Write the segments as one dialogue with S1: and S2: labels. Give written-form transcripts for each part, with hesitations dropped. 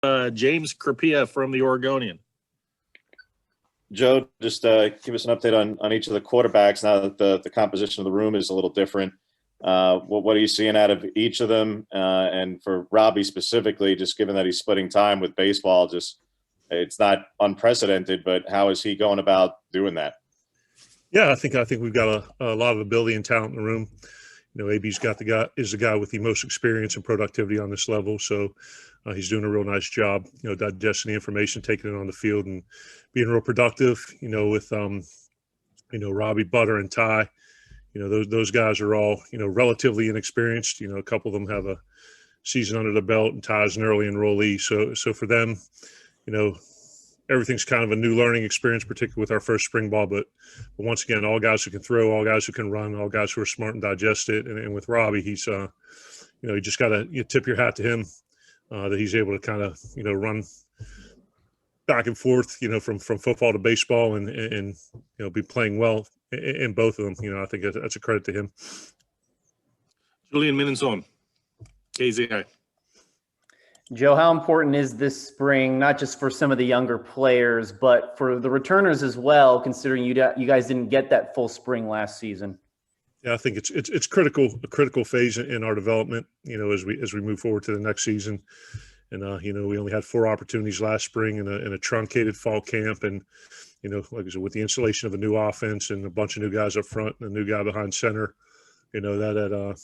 S1: James Crapia from the Oregonian.
S2: Joe, just give us an update on each of the quarterbacks now that the composition of the room is a little different. What are you seeing out of each of them? And for Robby specifically, just given that he's splitting time with baseball, it's not unprecedented, but how is he going about doing that?
S3: Yeah, I think we've got a lot of ability and talent in the room. AB's is the guy with the most experience and productivity on this level. So he's doing a real nice job, digesting the information, taking it on the field and being real productive, with, Robby, Butter, and Ty. Those guys are all, relatively inexperienced. A couple of them have a season under the belt, and Ty's an early enrollee. So for them, everything's kind of a new learning experience, particularly with our first spring ball. But once again, all guys who can throw, all guys who can run, all guys who are smart and digest it. And with Robby, he's, you just got to tip your hat to him that he's able to kind of, run back and forth, from football to baseball and be playing well in both of them. I think that's a credit to him.
S1: Julian Minenzon, KZI.
S4: Joe, how important is this spring, not just for some of the younger players, but for the returners as well, considering you guys didn't get that full spring last season?
S3: Yeah, I think it's critical, a critical phase in our development, as we move forward to the next season. And, we only had 4 opportunities last spring in a truncated fall camp. And, like I said, with the installation of a new offense and a bunch of new guys up front and a new guy behind center, that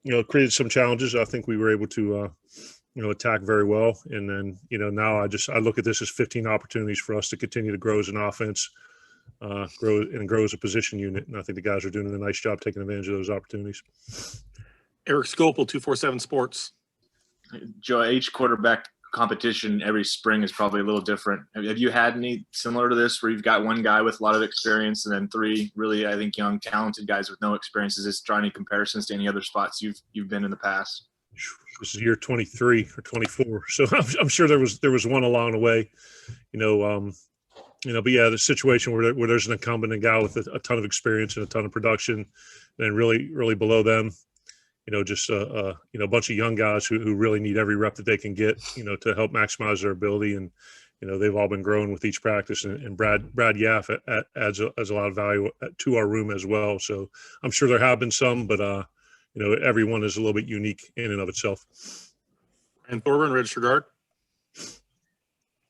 S3: had, created some challenges. I think we were able to, attack very well. And then, now I look at this as 15 opportunities for us to continue to grow as an offense, grow as a position unit. And I think the guys are doing a nice job taking advantage of those opportunities.
S1: Eric Scopel, 247 Sports.
S5: Joe, each quarterback competition every spring is probably a little different. Have you had any similar to this where you've got one guy with a lot of experience and then 3 really, I think, young, talented guys with no experience? Is this drawing any comparisons to any other spots you've been in the past?
S3: This is year 23 or 24. So I'm sure there was one along the way, but yeah, the situation where there's an incumbent, a guy with a ton of experience and a ton of production, and really, really below them, just a bunch of young guys who really need every rep that they can get, to help maximize their ability. And, they've all been growing with each practice, and Brad Yaff adds a lot of value to our room as well. So I'm sure there have been some, but, everyone is a little bit unique in and of itself.
S1: And Thorburn, registered guard.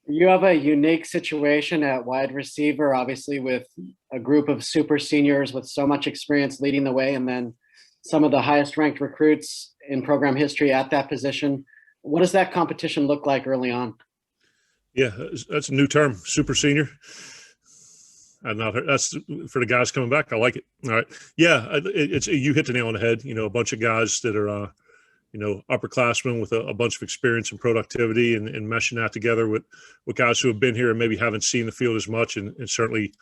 S6: You have a unique situation at wide receiver, obviously, with a group of super seniors with so much experience leading the way, and then some of the highest ranked recruits in program history at that position. What does that competition look like early on?
S3: Yeah, that's a new term, super senior. I've not heard. That's for the guys coming back. I like it. All right. Yeah, you hit the nail on the head. A bunch of guys that are, upperclassmen with a bunch of experience and productivity, and meshing that together with guys who have been here and maybe haven't seen the field as much, and certainly,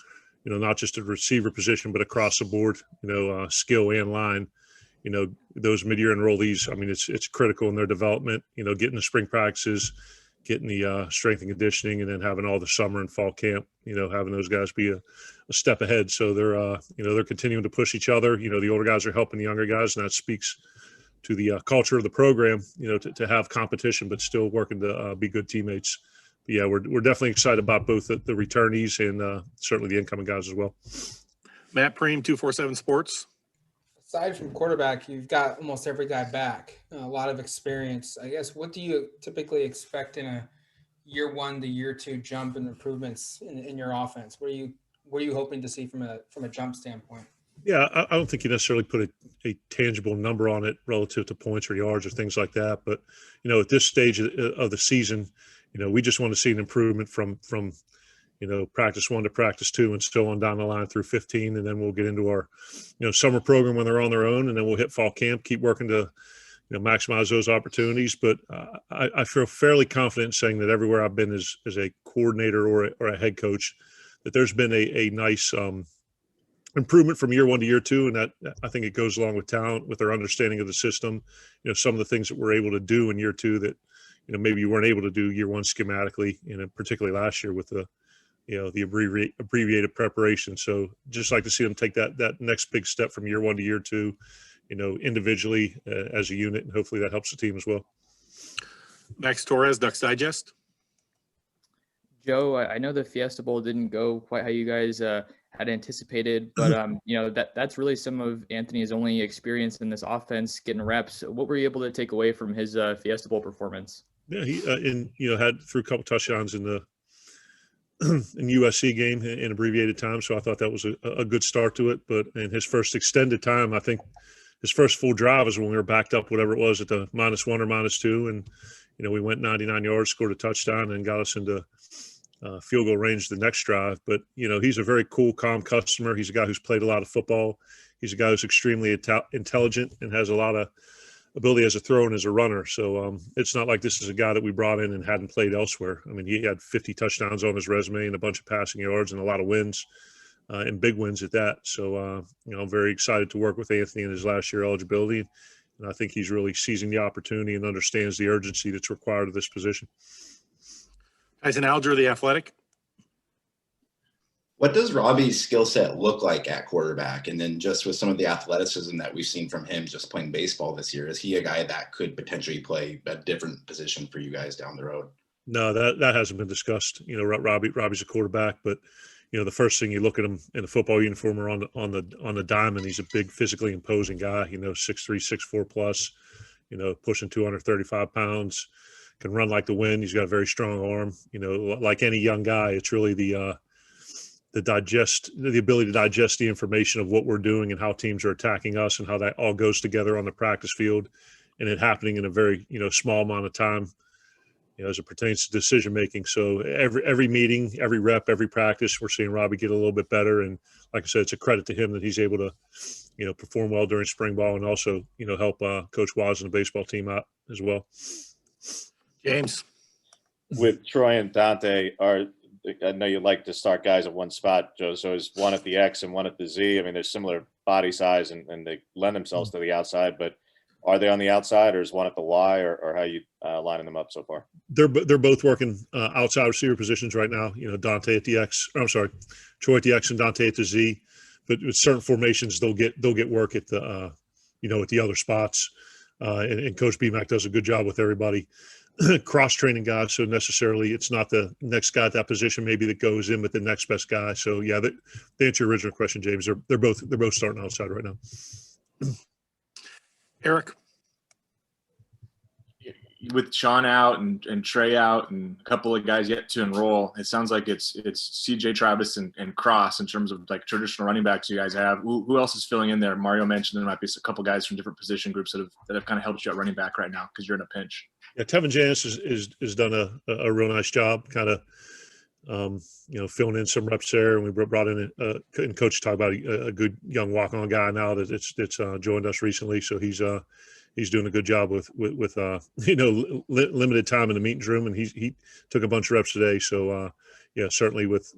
S3: not just a receiver position, but across the board, skill and line. Those mid-year enrollees, I mean, it's critical in their development, getting the spring practices, getting the strength and conditioning, and then having all the summer and fall camp, having those guys be a step ahead. So they're continuing to push each other. The older guys are helping the younger guys, and that speaks to the culture of the program, to have competition, but still working to be good teammates. But yeah, we're definitely excited about both the returnees and certainly the incoming guys as well.
S1: Matt Preem, 247 Sports.
S7: Aside from quarterback, you've got almost every guy back, a lot of experience. I guess, what do you typically expect in a year 1 to year 2 jump and improvements in your offense? What are you hoping to see from a jump standpoint?
S3: Yeah, I don't think you necessarily put a tangible number on it relative to points or yards or things like that. But, at this stage of the season, we just want to see an improvement from practice 1 to practice 2 and still on down the line through 15. And then we'll get into our, summer program when they're on their own. And then we'll hit fall camp, keep working to, maximize those opportunities. But I feel fairly confident in saying that everywhere I've been as a coordinator or a head coach, that there's been a nice improvement from year 1 to year 2. And that, I think, it goes along with talent, with their understanding of the system, some of the things that we're able to do in year 2 that, maybe you weren't able to do year 1 schematically, particularly last year with the abbreviated preparation. So just like to see them take that next big step from year 1 to year 2, individually as a unit, and hopefully that helps the team as well.
S1: Max Torres, Ducks Digest.
S8: Joe, I know the Fiesta Bowl didn't go quite how you guys had anticipated, but that's really some of Anthony's only experience in this offense, getting reps. What were you able to take away from his Fiesta Bowl performance?
S3: Yeah, he had threw a couple touchdowns in the in USC game in abbreviated time, so I thought that was a good start to it. But in his first extended time, I think his first full drive was when we were backed up, whatever it was, at the -1 or -2, and we went 99 yards, scored a touchdown, and got us into field goal range the next drive. But he's a very cool, calm customer. He's a guy who's played a lot of football. He's a guy who's extremely intelligent and has a lot of ability as a thrower and as a runner. So it's not like this is a guy that we brought in and hadn't played elsewhere. I mean, he had 50 touchdowns on his resume and a bunch of passing yards and a lot of wins, and big wins at that. So I'm very excited to work with Anthony in his last year eligibility, and I think he's really seizing the opportunity and understands the urgency that's required of this position.
S1: Tyson Alger, The Athletic.
S9: What does Robby's skill set look like at quarterback? And then just with some of the athleticism that we've seen from him just playing baseball this year, is he a guy that could potentially play a different position for you guys down the road?
S3: No, that hasn't been discussed. Robby's a quarterback, but the first thing you look at him in a football uniform or on the diamond, he's a big, physically imposing guy. 6'3", 6'4" plus, pushing 235 pounds, can run like the wind. He's got a very strong arm. Like any young guy, it's really the ability to digest the information of what we're doing and how teams are attacking us and how that all goes together on the practice field, and it happening in a very small amount of time, as it pertains to decision making. So every meeting, every rep, every practice, we're seeing Robby get a little bit better. And like I said, it's a credit to him that he's able to perform well during spring ball and also help Coach Waz and the baseball team out as well.
S1: James.
S2: With Troy and Dante, I know you like to start guys at one spot, Joe. So is one at the X and one at the Z? I mean, there's similar body size and they lend themselves to the outside, but are they on the outside or is one at the Y, or how you lining them up so far?
S3: They're both working outside receiver positions right now. Dante at the X. I'm sorry, Troy at the X and Dante at the Z. But with certain formations, they'll get work at the at the other spots. And Coach BMAC does a good job with everybody. Cross-training guys, so necessarily it's not the next guy at that position maybe that goes in with the next best guy. So yeah, to answer your original question, James, they're both starting outside right now.
S1: Eric.
S5: With Sean out and Trey out and a couple of guys yet to enroll, it sounds like it's CJ, Travis, and Cross in terms of like traditional running backs you guys have. Who else is filling in there? Mario mentioned there might be a couple guys from different position groups that have kind of helped you at running back right now because you're in a pinch.
S3: Yeah, Tevin Janis has done a real nice job, kind of filling in some reps there, and we brought in and Coach talked about a good young walk-on guy now that's joined us recently, so he's doing a good job with limited time in the meetings room, and he took a bunch of reps today. So certainly with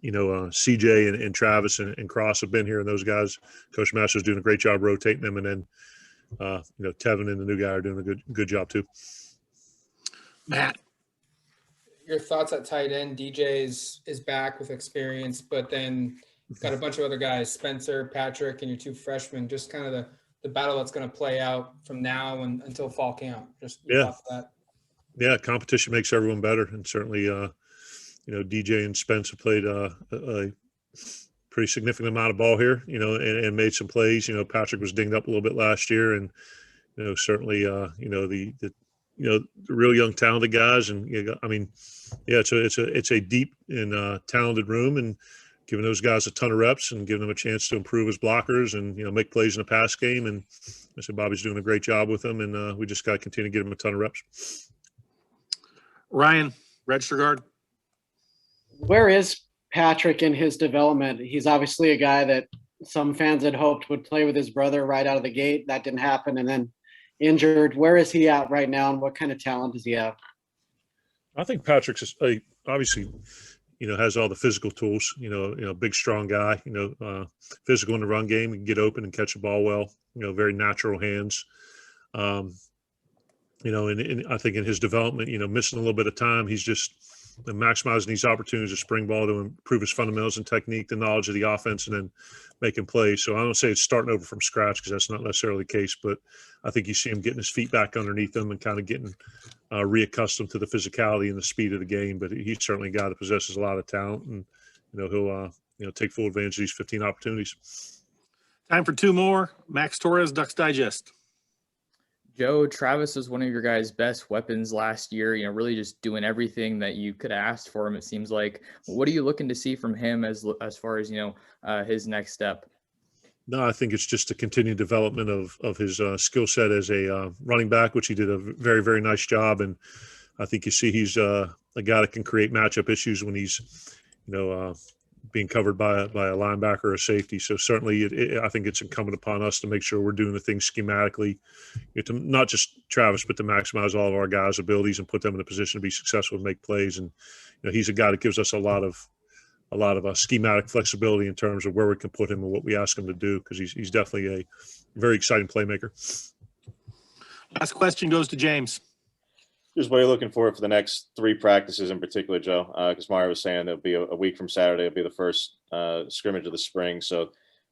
S3: CJ and Travis and Cross have been here, and those guys, Coach Masters doing a great job rotating them, and then Tevin and the new guy are doing a good job too.
S1: Matt.
S7: Your thoughts at tight end? DJ is back with experience, but then you've got a bunch of other guys, Spencer, Patrick, and your two freshmen. Just kind of the battle that's going to play out from now until fall camp. Just thoughts on that.
S3: Yeah, competition makes everyone better, and certainly DJ and Spence have played a pretty significant amount of ball here, and made some plays. Patrick was dinged up a little bit last year, and certainly the real young talented guys, and it's a deep and talented room, and giving those guys a ton of reps and giving them a chance to improve as blockers and make plays in the pass game. And I said Bobby's doing a great job with them, and we just got to continue to give them a ton of reps.
S1: Ryan, register guard.
S6: Where is Patrick in his development? He's obviously a guy that some fans had hoped would play with his brother right out of the gate. That didn't happen, and then injured. Where is he at right now, and what kind of talent does he have?
S3: I think Patrick's obviously, has all the physical tools. Big, strong guy. Physical in the run game, he can get open and catch the ball well. Very natural hands. And I think in his development, missing a little bit of time, he's just maximizing these opportunities of spring ball to improve his fundamentals and technique, the knowledge of the offense, and then making plays. So I don't say it's starting over from scratch because that's not necessarily the case, but I think you see him getting his feet back underneath him and kind of getting reaccustomed to the physicality and the speed of the game. But he's certainly a guy that possesses a lot of talent, and he'll take full advantage of these 15 opportunities.
S1: Time for two more. Max Torres, Ducks Digest.
S8: Joe, Travis was one of your guys' best weapons last year, really just doing everything that you could have asked for him, it seems like. What are you looking to see from him as far as, his next step?
S3: No, I think it's just a continued development of his skill set as a running back, which he did a very, very nice job. And I think you see he's a guy that can create matchup issues when he's, being covered by a linebacker or a safety. So certainly I think it's incumbent upon us to make sure we're doing the things schematically, to not just Travis, but to maximize all of our guys' abilities and put them in a position to be successful and make plays. And he's a guy that gives us a lot of schematic flexibility in terms of where we can put him and what we ask him to do, because he's definitely a very exciting playmaker.
S1: Last question goes to James.
S2: Just what are you looking for the next 3 practices in particular, Joe? Because Mario was saying there'll be a week from Saturday. It'll be the first scrimmage of the spring. So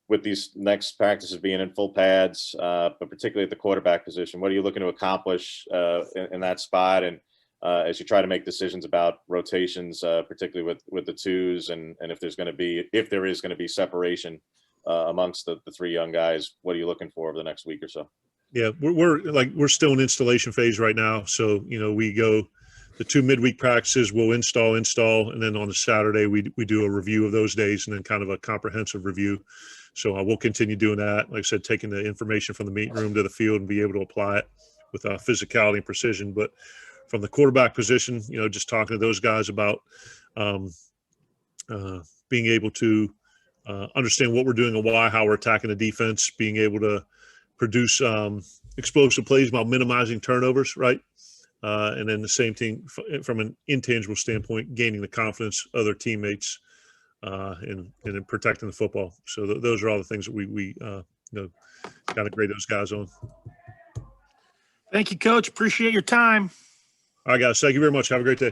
S2: with these next practices being in full pads, but particularly at the quarterback position, what are you looking to accomplish in that spot? And as you try to make decisions about rotations, particularly with the twos, and if there is going to be separation amongst the 3 young guys, what are you looking for over the next week or so?
S3: Yeah, we're still in installation phase right now. So, we go the 2 midweek practices, we'll install. And then on the Saturday, we do a review of those days and then kind of a comprehensive review. So we'll continue doing that. Like I said, taking the information from the meeting room to the field and be able to apply it with physicality and precision. But from the quarterback position, just talking to those guys about being able to understand what we're doing and why, how we're attacking the defense, being able to produce explosive plays while minimizing turnovers, right? And then the same thing from an intangible standpoint, gaining the confidence of their teammates and in protecting the football. So those are all the things that we got to grade those guys on.
S1: Thank you, Coach. Appreciate your time.
S3: All right, guys. Thank you very much. Have a great day.